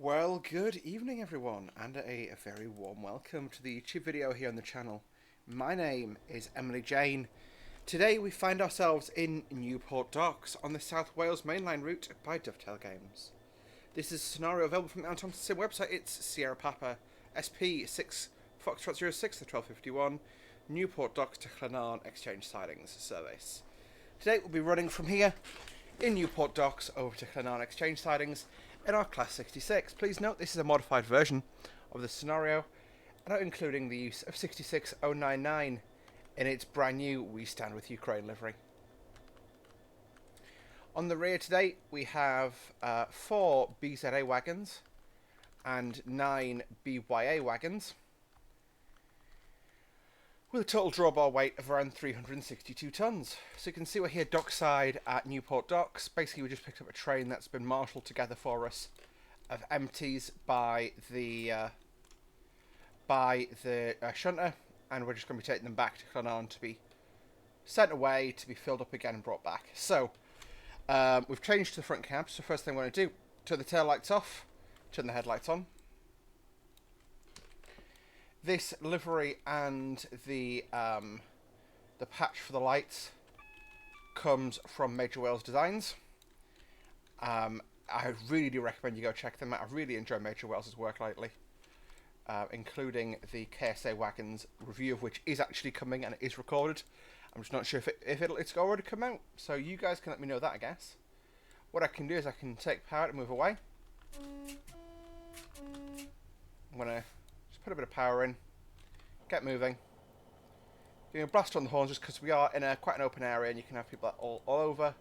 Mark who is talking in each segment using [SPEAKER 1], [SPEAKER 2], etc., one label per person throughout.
[SPEAKER 1] Well, good evening everyone, and a very warm welcome to the YouTube video here on the channel. My name is Emily Jane. Today we find ourselves in Newport Docks on the South Wales mainline route by Dovetail Games. This is a scenario available from the Untitled Chapter website. It's Sierra Papa SP6 Foxtrot 06 the 1251 Newport Docks to Llanwern Exchange Sidings service. Today we'll be running from here in Newport Docks over to Llanwern Exchange Sidings in our Class 66. Please note this is a modified version of the scenario, not including the use of 66099 in its brand new We Stand With Ukraine livery. On the rear today we have 4 BZA wagons and 9 BYA wagons, with a total drawbar weight of around 362 tonnes. So you can see we're here dockside at Newport Docks. Basically we just picked up a train that's been marshalled together for us of empties by the shunter, and we're just going to be taking them back to Llanwern to be sent away to be filled up again and brought back. So we've changed to the front cab, so first thing we're going to do, turn the tail lights off, turn the headlights on. This livery and the patch for the lights comes from Major Wales Designs. I really do recommend you go check them out. I really enjoy Major Wales' work lately, including the KSA wagons, review of which is actually coming and it is recorded. I'm just not sure if it's already come out, so you guys can let me know that, I guess. What I can do is I can take power to move away. I'm going to put a bit of power in, get moving. Doing a blast on the horns just because we are in quite an open area and you can have people all over.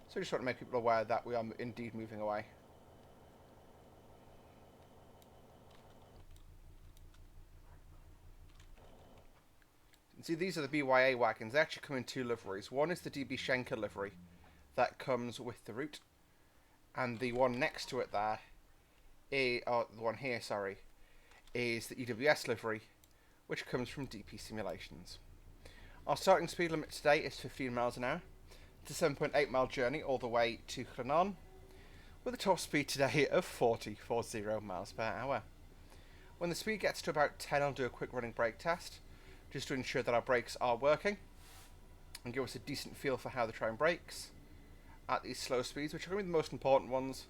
[SPEAKER 1] So I just want to make people aware that we are indeed moving away. You can see these are the BYA wagons. They actually come in 2 liveries. One is the DB Schenker livery that comes with the route, and the one next to it there, the one here, sorry, is the EWS livery, which comes from DP Simulations. Our starting speed limit today is 15 miles an hour. It's a 7.8 mile journey all the way to Llanwern, with a top speed today of 40 miles per hour. When the speed gets to about 10, I'll do a quick running brake test, just to ensure that our brakes are working, and give us a decent feel for how the train brakes at these slow speeds, which are going to be the most important ones,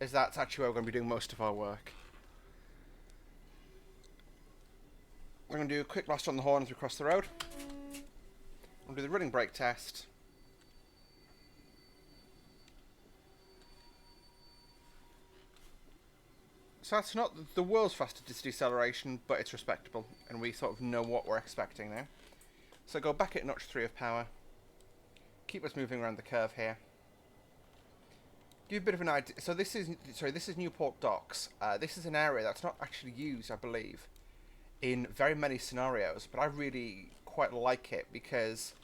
[SPEAKER 1] as that's actually where we're going to be doing most of our work. We're going to do a quick blast on the horn as we cross the road. We'll do the running brake test. So that's not the world's fastest deceleration, but it's respectable, and we sort of know what we're expecting now. So go back at notch 3 of power. Keep us moving around the curve here. Give you a bit of an idea. So this is Newport Docks. This is an area that's not actually used, I believe, in very many scenarios, but I really quite like it because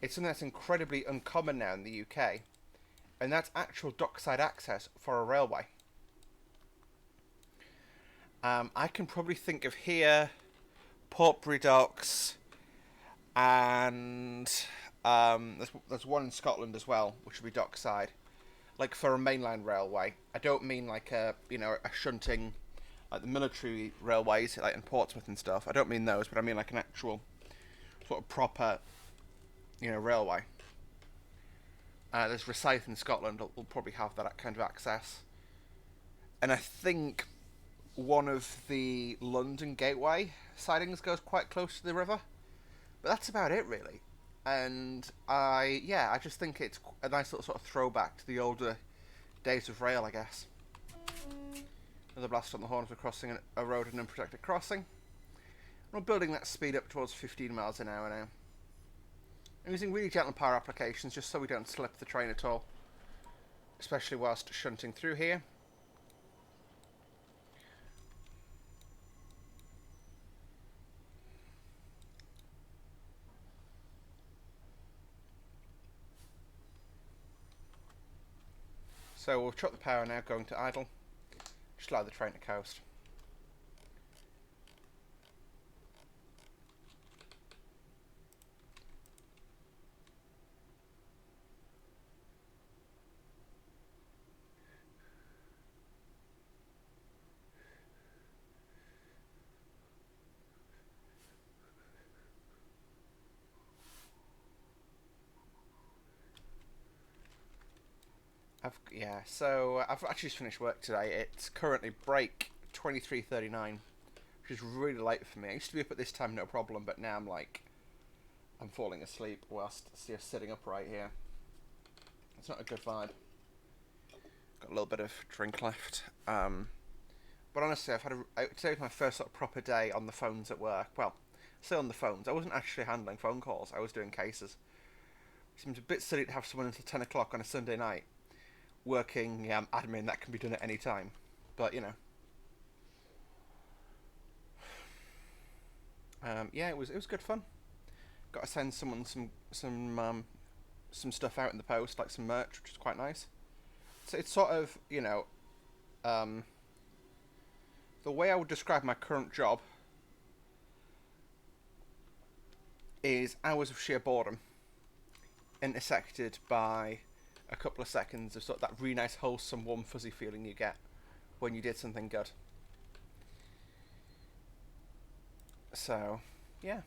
[SPEAKER 1] it's something that's incredibly uncommon now in the UK, and that's actual dockside access for a railway. I can probably think of here, Portbury Docks, and there's one in Scotland as well, which would be dockside, like for a mainline railway. I don't mean like a shunting, like the military railways, like in Portsmouth and stuff. I don't mean those, but I mean like an actual sort of proper, railway. There's Rosyth in Scotland. Will probably have that kind of access, and I think one of the London Gateway sidings goes quite close to the river, but that's about it really. And I just think it's a nice little sort of throwback to the older days of rail, I guess. Another blast on the horn as we're crossing a road in an unprotected crossing. We're building that speed up towards 15 miles an hour now. I'm using really gentle power applications just so we don't slip the train at all, especially whilst shunting through here. So we'll chuck the power now, going to idle. Just allow the train to coast. I've actually just finished work today. It's currently break 23:39, which is really late for me. I used to be up at this time, no problem, but now I'm falling asleep whilst just sitting upright here. It's not a good vibe. Got a little bit of drink left. But honestly, today was my first sort of proper day on the phones at work. Well, still on the phones. I wasn't actually handling phone calls. I was doing cases. It seems a bit silly to have someone until 10 o'clock on a Sunday night working admin that can be done at any time. But, yeah, it was good fun. Got to send someone some stuff out in the post, like some merch, which is quite nice. So it's sort of, the way I would describe my current job is hours of sheer boredom, intersected by a couple of seconds of sort of that really nice, wholesome, warm, fuzzy feeling you get when you did something good. So, yeah.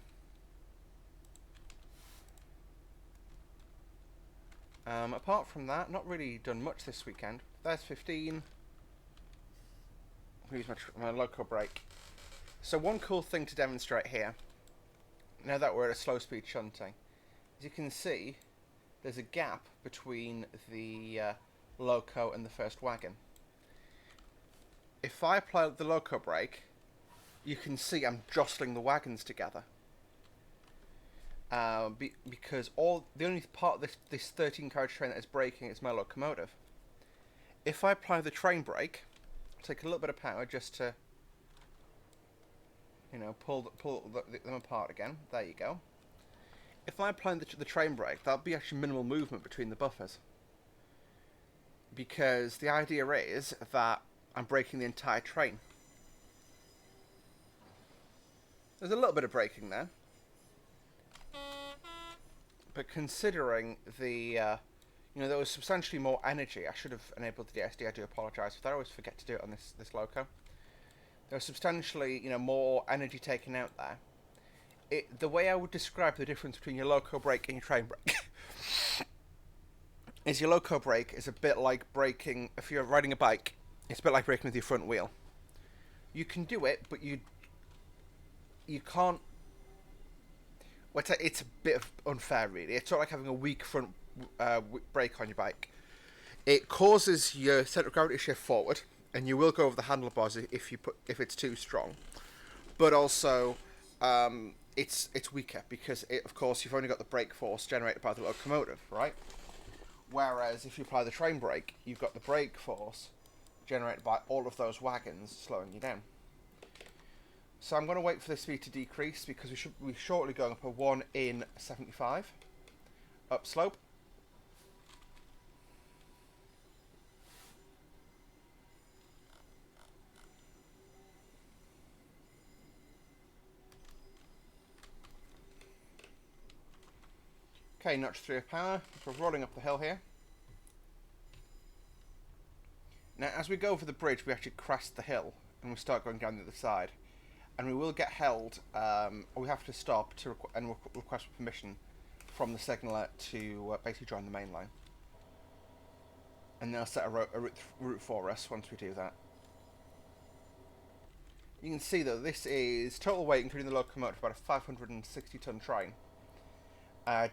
[SPEAKER 1] Apart from that, not really done much this weekend. There's 15. I'll use my local brake. So one cool thing to demonstrate here, now that we're at a slow speed shunting, as you can see, there's a gap between the loco and the first wagon. If I apply the loco brake, you can see I'm jostling the wagons together. Because the only part of this 13 carriage train that is braking is my locomotive. If I apply the train brake, take a little bit of power just to, pull them apart again. There you go. If I apply the train brake, that'll be actually minimal movement between the buffers. Because the idea is that I'm braking the entire train. There's a little bit of braking there. But considering there was substantially more energy. I should have enabled the DSD. I do apologise for that. I always forget to do it on this loco. There was substantially, more energy taken out there. The way I would describe the difference between your loco brake and your train brake is your loco brake is a bit like braking. If you're riding a bike, it's a bit like braking with your front wheel. You can do it, but you can't. Well, it's a bit unfair, really. It's sort of like having a weak front brake on your bike. It causes your centre of gravity to shift forward, and you will go over the handlebars if it's too strong. But also, it's weaker because of course you've only got the brake force generated by the locomotive, right? Whereas if you apply the train brake, you've got the brake force generated by all of those wagons slowing you down. So I'm going to wait for the speed to decrease because we should be shortly going up a 1 in 75 upslope. Okay, notch 3 of power. We're rolling up the hill here. Now, as we go over the bridge, we actually crest the hill and we start going down the other side. And we will get held, or we have to stop and request permission from the signaller to basically join the main line. And they'll set a route for us once we do that. You can see that this is total weight, including the locomotive, about a 560-ton train.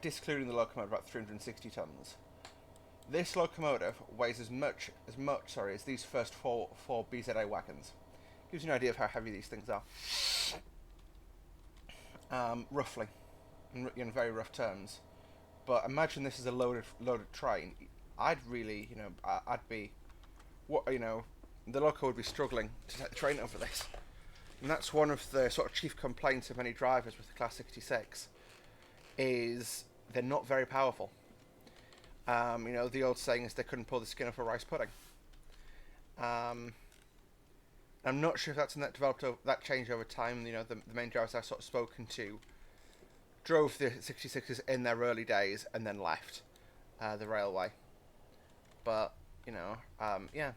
[SPEAKER 1] Discluding the locomotive, about 360 tons. This locomotive weighs as much as these first four BZA wagons. Gives you an idea of how heavy these things are. Roughly, in very rough terms. But imagine this is a loaded train. I'd really, I'd be, the loco would be struggling to take the train over this. And that's one of the sort of chief complaints of many drivers with the Class 66, is they're not very powerful. The old saying is they couldn't pull the skin off a rice pudding. I'm not sure if that's that changed over time. The main drivers I've sort of spoken to drove the 66s in their early days and then left the railway. But yeah,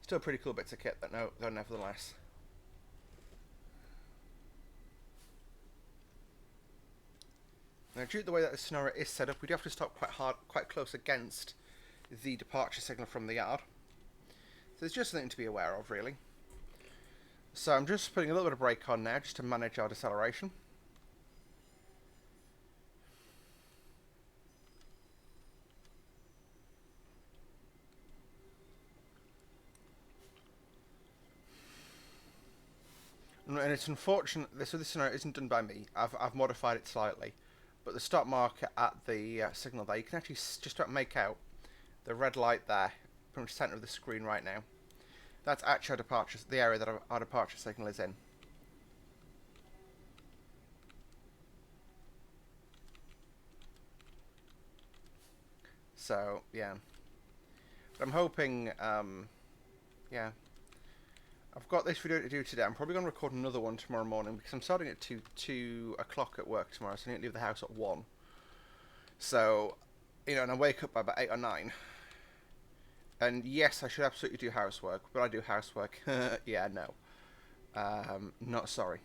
[SPEAKER 1] still pretty cool bits of kit though nevertheless. Now, due to the way that the scenario is set up, we do have to stop quite close against the departure signal from the yard. So there's just something to be aware of, really. So I'm just putting a little bit of brake on now, just to manage our deceleration. And it's unfortunate, so this scenario isn't done by me. I've modified it slightly. But the stop marker at the signal there, you can actually just about make out the red light there, pretty much centre of the screen right now. That's actually our departure, the area that our departure signal is in. So, yeah. But I'm hoping, yeah. I've got this video to do today. I'm probably going to record another one tomorrow morning because I'm starting at 2 o'clock at work tomorrow, so I need to leave the house at 1. So, you know, and I wake up by about 8 or 9. And yes, I should absolutely do housework, but I do housework. Yeah, no. Not sorry.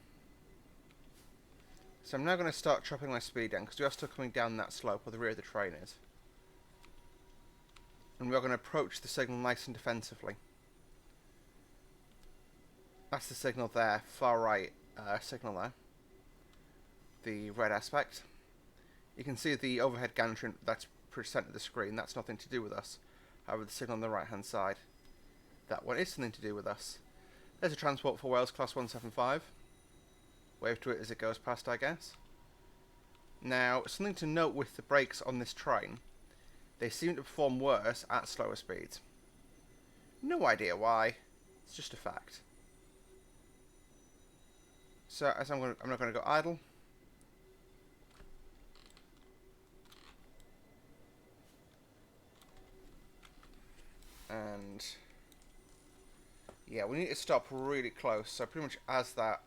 [SPEAKER 1] So I'm now going to start chopping my speed down because we are still coming down that slope where the rear of the train is. And we're going to approach the signal nice and defensively. That's the signal there, far right signal there. The red aspect. You can see the overhead gantry that's percent of the screen. That's nothing to do with us. However, the signal on the right hand side, that one is something to do with us. There's a Transport for Wales Class 175. Wave to it as it goes past, I guess. Now, something to note with the brakes on this train. They seem to perform worse at slower speeds. No idea why. It's just a fact. So, as I'm not going to go idle. And yeah, we need to stop really close. So pretty much as that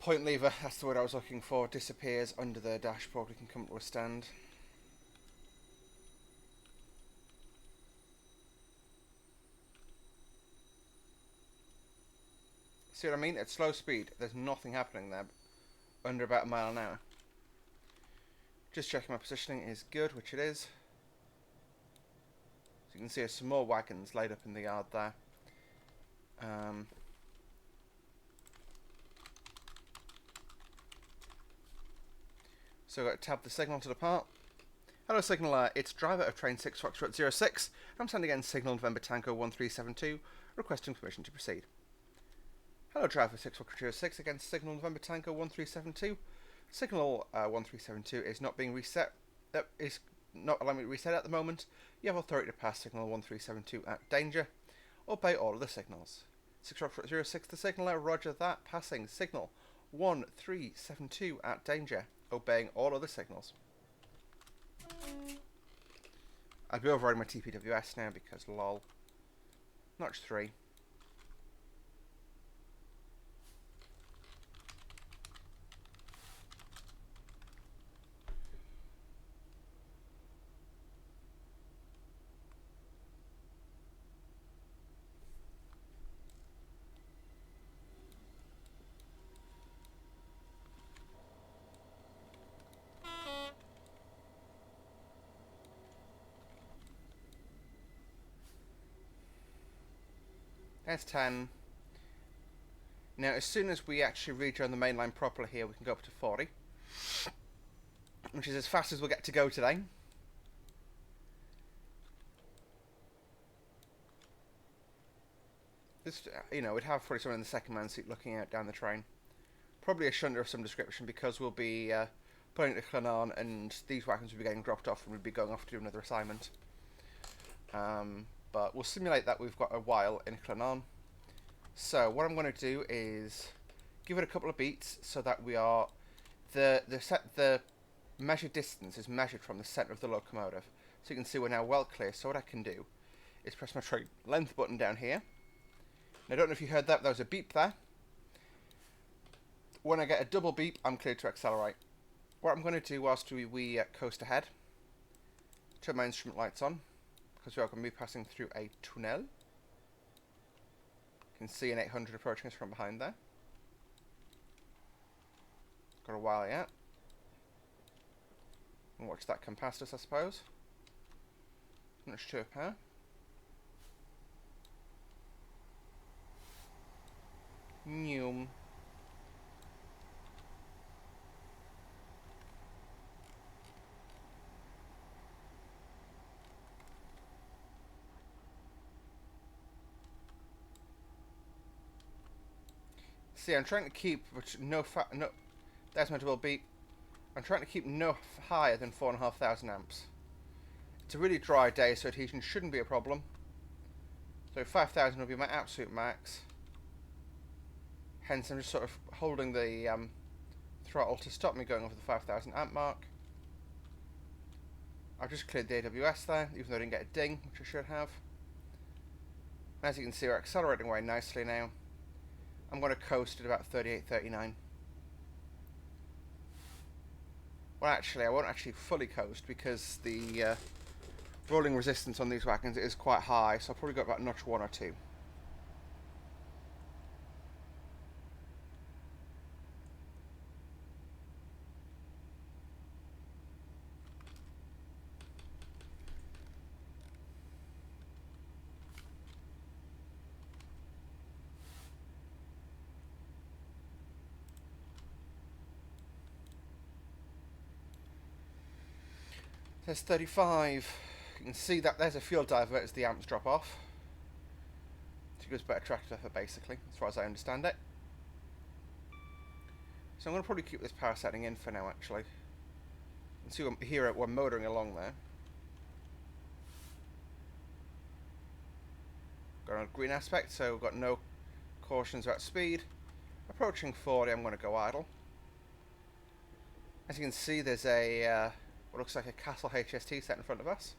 [SPEAKER 1] point lever, that's the word I was looking for, disappears under the dashboard, we can come to a stand. See what I mean? At slow speed, there's nothing happening there, under about 1 mile an hour. Just checking my positioning is good, which it is. So you can see there's some more wagons laid up in the yard there. So I've got to tab the signal to depart. Hello signaller, it's driver of train 6 Foxtrot 06. I'm sending in signal November Tango 1372, requesting permission to proceed. Hello driver 6 Foxtrot 06, against signal November Tango 1372. Signal 1372 is not being reset, is not allowing me to reset at the moment. You have authority to pass signal 1372 at danger. Obey all of the signals. 6 Foxtrot 06, the signaller, roger that, passing signal 1372 at danger. Obeying all other signals. I'll be overriding my TPWS now because lol. Notch 3. There's 10. Now, as soon as we actually rejoin the main line properly here, we can go up to 40. Which is as fast as we'll get to go today. This, you know, we'd have probably someone in the second man seat looking out down the train. Probably a shunter of some description because we'll be putting it to Llanwern and these wagons will be getting dropped off and we'll be going off to do another assignment. But we'll simulate that we've got a while in Llanwern. So what I'm going to do is give it a couple of beats so that we are the measured distance is measured from the centre of the locomotive. So you can see we're now well clear. So what I can do is press my train length button down here. Now, I don't know if you heard that. There was a beep there. When I get a double beep, I'm cleared to accelerate. What I'm going to do whilst we coast ahead, turn my instrument lights on. Because we are going to be passing through a tunnel. You can see an 800 approaching us from behind there. Got a while yet. And watch that come past us, I suppose. Not sure, huh? New. See, I'm trying to keep no. There's my double beep. I'm trying to keep no higher than 4,500 amps. It's a really dry day, so adhesion shouldn't be a problem. So 5,000 will be my absolute max. Hence, I'm just sort of holding the throttle to stop me going over the 5,000 amp mark. I've just cleared the AWS there, even though I didn't get a ding, which I should have. As you can see, we're accelerating away nicely now. I'm going to coast at about 38, 39. Well, actually, I won't actually fully coast because the rolling resistance on these wagons is quite high, so I'll probably go about notch 1 or 2. There's 35. You can see that there's a fuel divert as the amps drop off. It gives better traction effort, basically, as far as I understand it. So I'm going to probably keep this power setting in for now, actually. And see, here we're motoring along there. Got a green aspect, so we've got no cautions about speed. Approaching 40, I'm going to go idle. As you can see, there's a what looks like a Castle HST set in front of us.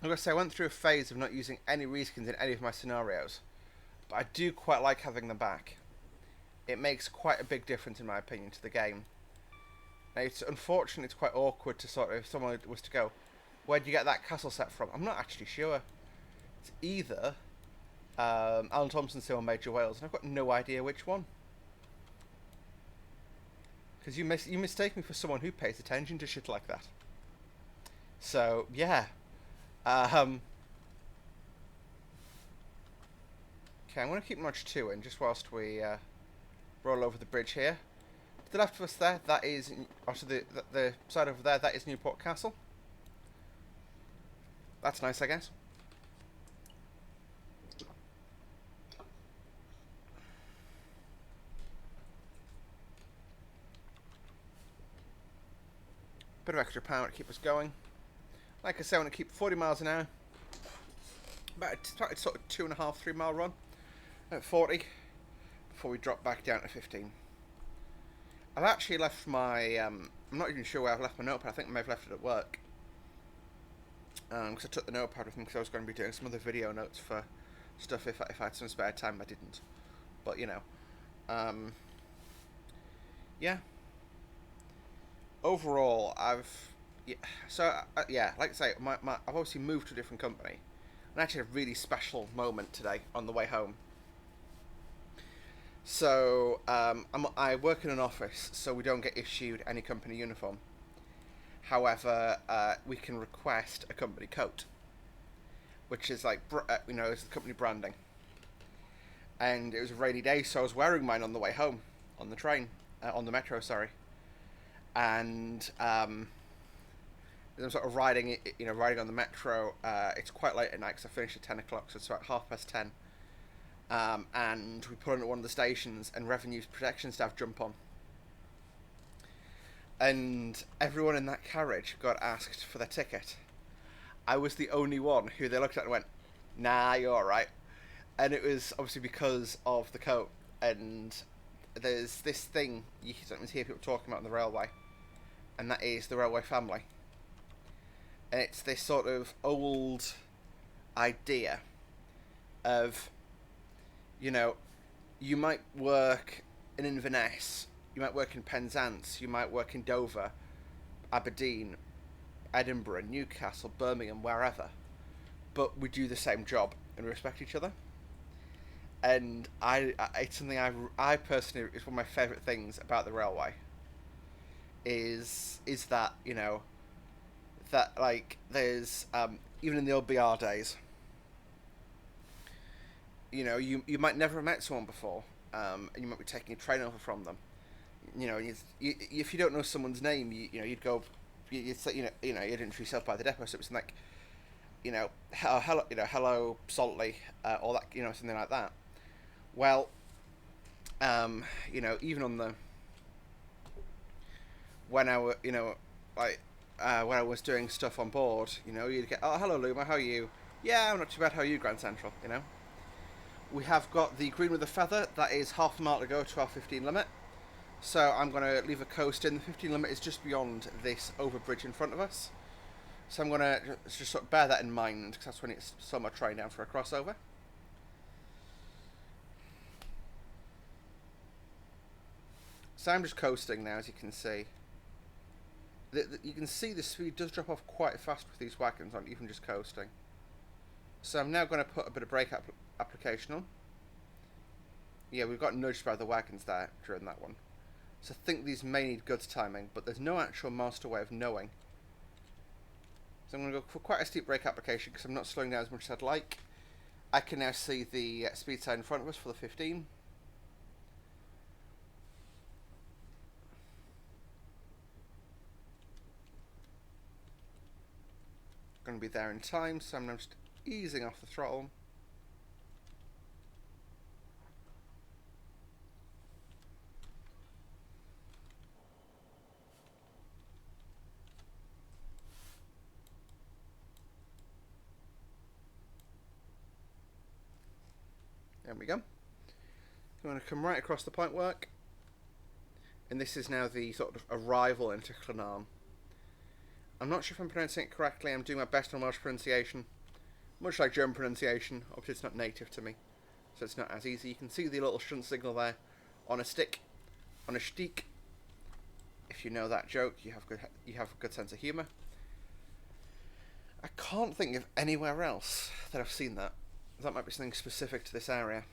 [SPEAKER 1] I'm going to say I went through a phase of not using any reskins in any of my scenarios, but I do quite like having them back. It makes quite a big difference, in my opinion, to the game. Now, it's unfortunate, it's quite awkward to sort of, if someone was to go, where do you get that castle set from? I'm not actually sure. It's either Alan Thompson's or Major Wales, and I've got no idea which one. Because you mistake me for someone who pays attention to shit like that. So, yeah. Okay, I'm going to keep notch 2 in, just whilst we roll over the bridge here. To the left of us there, that is, or to the side over there, that is Newport Castle. That's nice, I guess. Bit of extra power to keep us going. Like I say, I want to keep 40 miles an hour. About a sort of 2.5, 3 mile run at 40 before we drop back down to 15. I've actually left my, I'm not even sure where I've left my notepad. I think I may have left it at work. Because I took the notepad with me because I was going to be doing some other video notes for stuff if I had some spare time. I didn't. But, you know. Yeah. Overall, like I say, I've obviously moved to a different company, and actually a really special moment today on the way home. So I work in an office, so we don't get issued any company uniform. However, we can request a company coat, which is like is the company branding. And it was a rainy day, so I was wearing mine on the way home, on the train, on the metro, sorry. And I'm sort of riding on the metro. It's quite late at night because I finished at 10 o'clock, so it's about 10:30. And we pull in at one of the stations, and revenue protection staff jump on. And everyone in that carriage got asked for their ticket. I was the only one who they looked at and went, "Nah, you're alright." And it was obviously because of the coat. And there's this thing you sometimes hear people talking about on the railway, and that is the railway family. And it's this sort of old idea of, you might work in Inverness, you might work in Penzance, you might work in Dover, Aberdeen, Edinburgh, Newcastle, Birmingham, wherever, but we do the same job and we respect each other. And it's something I personally, it's one of my favourite things about the railway. is that, you know, that like there's even in the old BR days, you know, you might never have met someone before, and you might be taking a train over from them. You know, if you don't know someone's name, you know, you'd go, you'd say, you'd introduce yourself by the depot, so it's like, you know, hello, you know, hello, Saltley, or that, you know, something like that. Well, you know, even on the when I were, you know, like when I was doing stuff on board, you know, you'd get, oh, hello, Luma, how are you? Yeah, I'm not too bad. How are you, Grand Central? You know, we have got the green with a feather. That is half a mile to go to our 15 limit. So I'm going to leave a coast in. The 15 limit is just beyond this overbridge in front of us. So I'm going to just sort of bear that in mind, because that's when it's so much trying down for a crossover. So I'm just coasting now, as you can see. You can see the speed does drop off quite fast with these wagons, aren't even just coasting. So I'm now going to put a bit of brake application on. Yeah, we've got nudged by the wagons there during that one. So I think these may need goods timing, but there's no actual master way of knowing. So I'm going to go for quite a steep brake application because I'm not slowing down as much as I'd like. I can now see the speed sign in front of us for the 15. Going to be there in time, so I'm now just easing off the throttle. There we go. I'm going to come right across the point work, and this is now the sort of arrival into Llanwern. I'm not sure if I'm pronouncing it correctly. I'm doing my best on Welsh pronunciation. Much like German pronunciation, obviously it's not native to me, so it's not as easy. You can see the little shunt signal there on a stick, on a stick. If you know that joke, you have a good sense of humour. I can't think of anywhere else that I've seen that. That might be something specific to this area.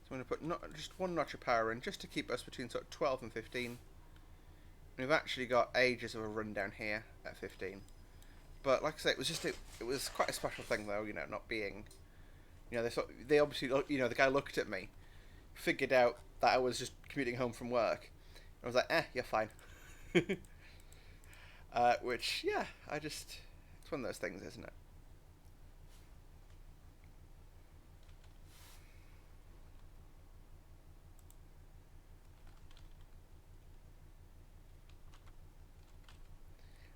[SPEAKER 1] So I'm going to put just one notch of power in, just to keep us between sort of 12 and 15. And we've actually got ages of a run down here at 15. But like I say, it was quite a special thing though, you know, not being, you know, they obviously, you know, the guy looked at me, figured out that I was just commuting home from work. I was like, you're fine. Which, yeah, it's one of those things, isn't it?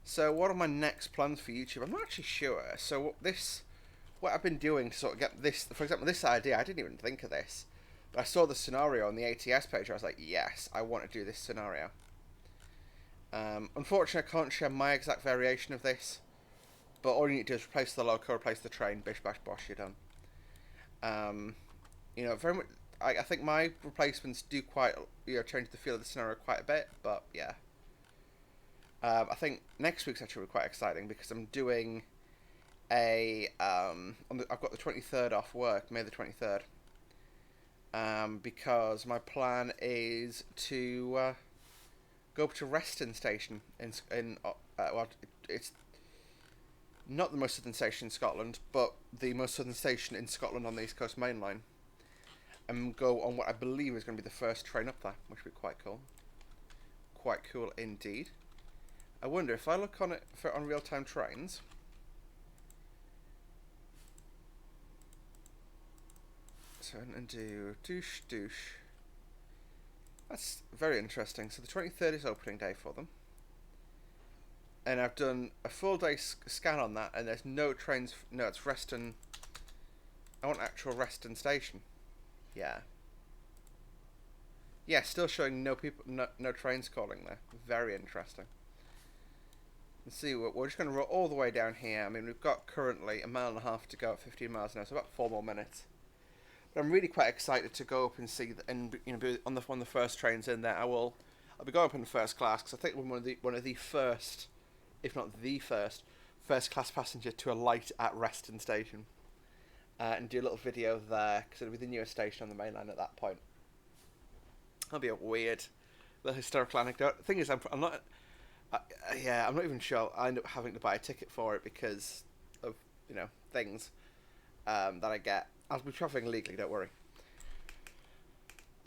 [SPEAKER 1] So what are my next plans for YouTube? I'm not actually sure. So what I've been doing to sort of get this, for example, this idea, I didn't even think of this. But I saw the scenario on the ATS page. I was like, yes, I want to do this scenario. Unfortunately, I can't share my exact variation of this. But all you need to do is replace the loco, replace the train, bish bash bosh, you're done. You know, very much. I think my replacements do quite, you know, change the feel of the scenario quite a bit. But yeah, I think next week's actually quite exciting because I'm doing I've got the 23rd off work, May the 23rd. Because my plan is to go up to Reston Station well, it's not the most southern station in Scotland, but the most southern station in Scotland on the East Coast Main Line, and go on what I believe is going to be the first train up there, which will be quite cool. Quite cool indeed. I wonder if I look on it on real-time trains. So I'm going to do douche douche. That's very interesting. So the 23rd is opening day for them. And I've done a full day scan on that, and there's no trains. No, it's Reston. I want actual Reston Station. Yeah. Yeah, still showing no people, no trains calling there. Very interesting. Let's see, we're just going to roll all the way down here. I mean, we've got currently 1.5 miles to go at 15 miles an hour, so about 4 more minutes. But I'm really quite excited to go up and see, and you know, be on one of the first trains in there. I'll be going up in the first class because I think we're one of the first, if not the first first class passenger to alight at Reston Station and do a little video there, because it'll be the newest station on the main line at that point. That'll be a weird little historical anecdote. The thing is, I'm not... I'm not even sure. I end up having to buy a ticket for it because of, things that I get. I'll be travelling legally, don't worry.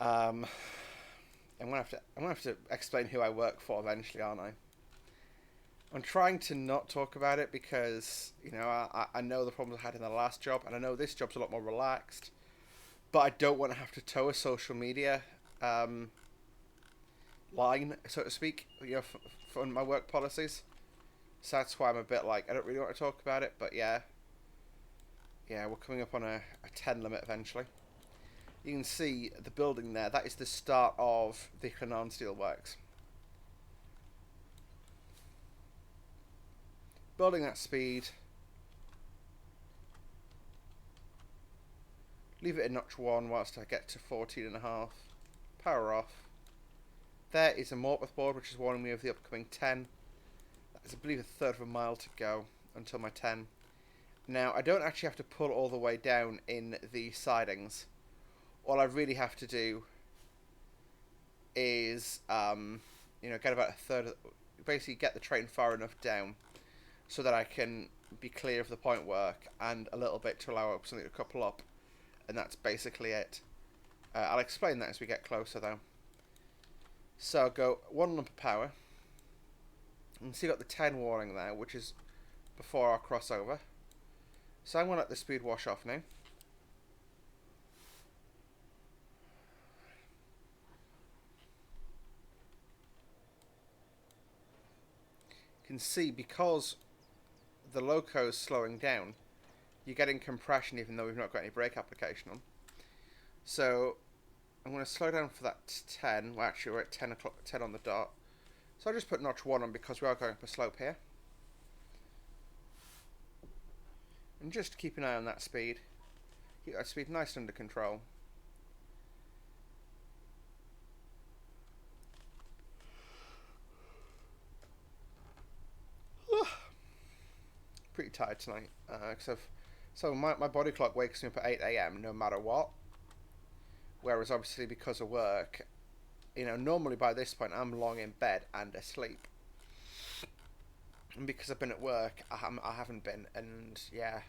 [SPEAKER 1] I'm gonna have to explain who I work for eventually, aren't I? I'm trying to not talk about it because, I know the problems I had in the last job, and I know this job's a lot more relaxed, but I don't want to have to toe a social media line, so to speak, for my work policies. So that's why I'm a bit like, I don't really want to talk about it, but yeah, we're coming up on a 10 limit eventually. You can see the building there. That is the start of the Llanwern Steelworks. Building at speed. Leave it in notch 1 whilst I get to 14.5. Power off. There is a Morpeth board, which is warning me of the upcoming 10. That is, I believe, a third of a mile to go until my 10. Now, I don't actually have to pull all the way down in the sidings. All I really have to do is, get about a third, basically get the train far enough down so that I can be clear of the point work and a little bit to allow something to couple up. And that's basically it. I'll explain that as we get closer, though. So I'll go 1 lump of power. You can see got the 10 warning there, which is before our crossover. So I'm going to let the speed wash off now. You can see, because the loco is slowing down, you're getting compression even though we've not got any brake application on. So I'm going to slow down for that 10. Well, actually, we're at 10 o'clock, 10 on the dot. So I'll just put notch 1 on because we are going up a slope here. And just keep an eye on that speed. Keep that speed nice and under control. Pretty tired tonight. So my body clock wakes me up at 8 AM no matter what. Whereas obviously because of work, normally by this point I'm long in bed and asleep. And because I've been at work, I haven't been, and yeah.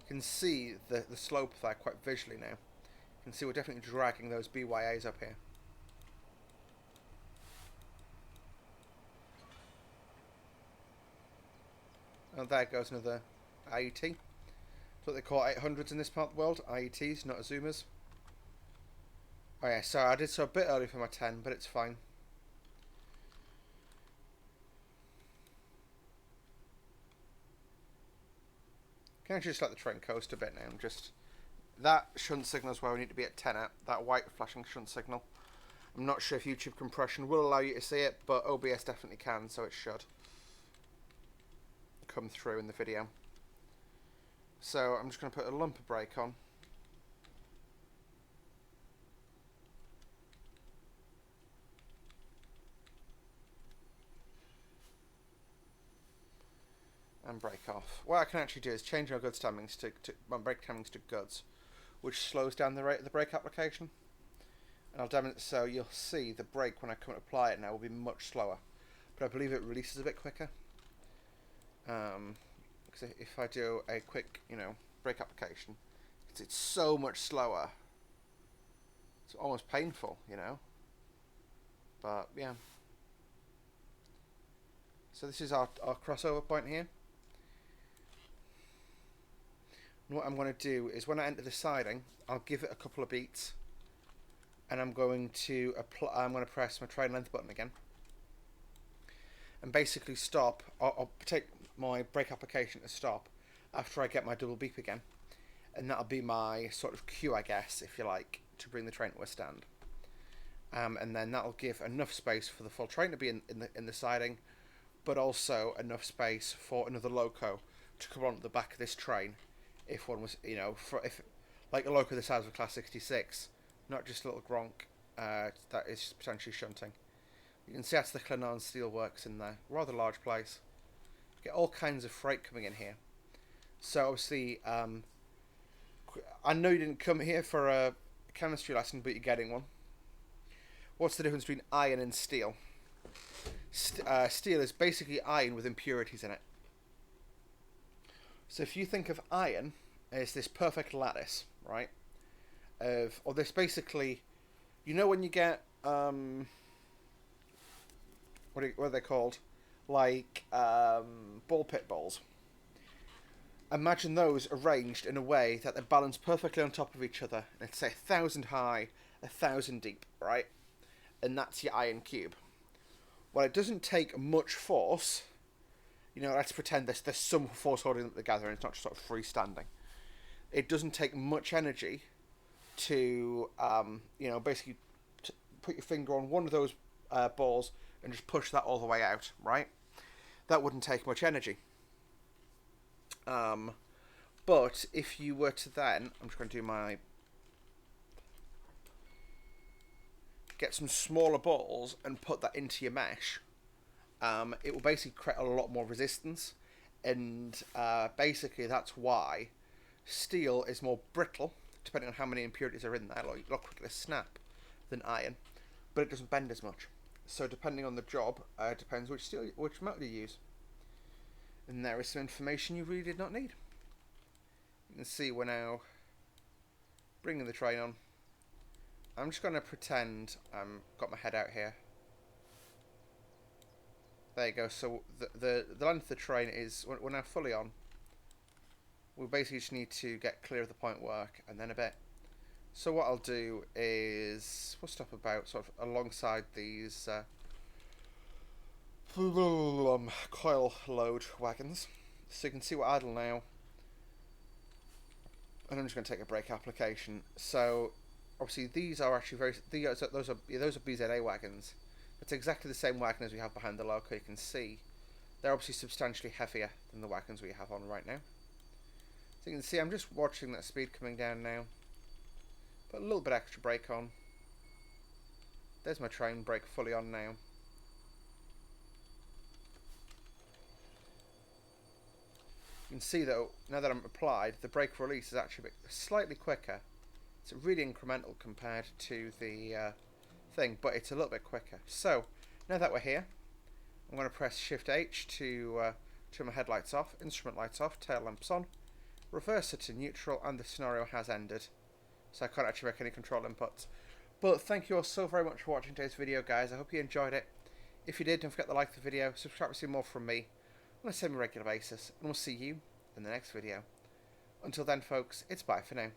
[SPEAKER 1] You can see the slope there quite visually now. You can see we're definitely dragging those BYAs up here. And there goes another IET. That's what they call 800s in this part of the world. IETs, not Azumas. Oh yeah, sorry, I did so a bit early for my 10, but it's fine. Can I just let the train coast a bit now? Just that shunt signal is where we need to be at 10 at. That white flashing shunt signal. I'm not sure if YouTube compression will allow you to see it, but OBS definitely can, so it should come through in the video. So I'm just going to put a lump of brake on. And brake off. What I can actually do is change my goods timings to my brake timings to goods, which slows down the rate of the brake application. And I'll demonstrate, so you'll see the brake when I come and apply it now will be much slower, but I believe it releases a bit quicker. Because if I do a quick, brake application, it's so much slower. It's almost painful, But yeah. So this is our crossover point here. And what I'm going to do is when I enter the siding, I'll give it a couple of beats, and I'm going to press my train length button again, and basically stop. I'll take my brake application to stop after I get my double beep again, and that'll be my sort of cue, I guess, if you like, to bring the train to a stand. And then that'll give enough space for the full train to be in the siding, but also enough space for another loco to come on the back of this train if one was, if like a loco the size of a Class 66, not just a little gronk that is potentially shunting. You can see that's the Llanwern Steelworks in there. Rather large place. Get all kinds of freight coming in here. So obviously, I know you didn't come here for a chemistry lesson, but you're getting one. What's the difference between iron and steel? Steel is basically iron with impurities in it. So if you think of iron as this perfect lattice, right? Or this basically, you know when you get what are they called? Like ball pit balls. Imagine those arranged in a way that they're balanced perfectly on top of each other. Let's say 1,000 high, 1,000 deep, right? And that's your iron cube. Well, it doesn't take much force. You know, let's pretend there's some force holding them together and it's not just sort of freestanding. It doesn't take much energy to, you know, basically put your finger on one of those balls and just push that all the way out, right? That wouldn't take much energy. But if you were to then, I'm just going to do my, get some smaller balls and put that into your mesh, it will basically create a lot more resistance, and basically that's why steel is more brittle, depending on how many impurities are in there, like a lot quicker to snap than iron, but it doesn't bend as much. So depending on the job, depends which metal you use. And there is some information you really did not need. You can see we're now bringing the train on. I'm just going to pretend I've got my head out here. There you go. So the length of the train is, we're now fully on. We basically just need to get clear of the point work and then a bit. So what I'll do is, we'll stop about sort of alongside these coil load wagons, so you can see we're idle now, and I'm just going to take a brake application. So obviously these are actually those are BZA wagons. It's exactly the same wagon as we have behind the loco. You can see they're obviously substantially heavier than the wagons we have on right now. So you can see I'm just watching that speed coming down now. Put a little bit extra brake on. There's my train brake fully on now. You can see though, now that I'm applied, the brake release is actually slightly quicker. It's really incremental compared to the thing, but it's a little bit quicker. So now that we're here, I'm going to press Shift H to turn my headlights off, instrument lights off, tail lamps on, reverse it to neutral, and the scenario has ended. So I can't actually make any control inputs. But thank you all so very much for watching today's video, guys. I hope you enjoyed it. If you did, don't forget to like the video, subscribe to see more from me on a semi-regular basis, and we'll see you in the next video. Until then, folks, it's bye for now.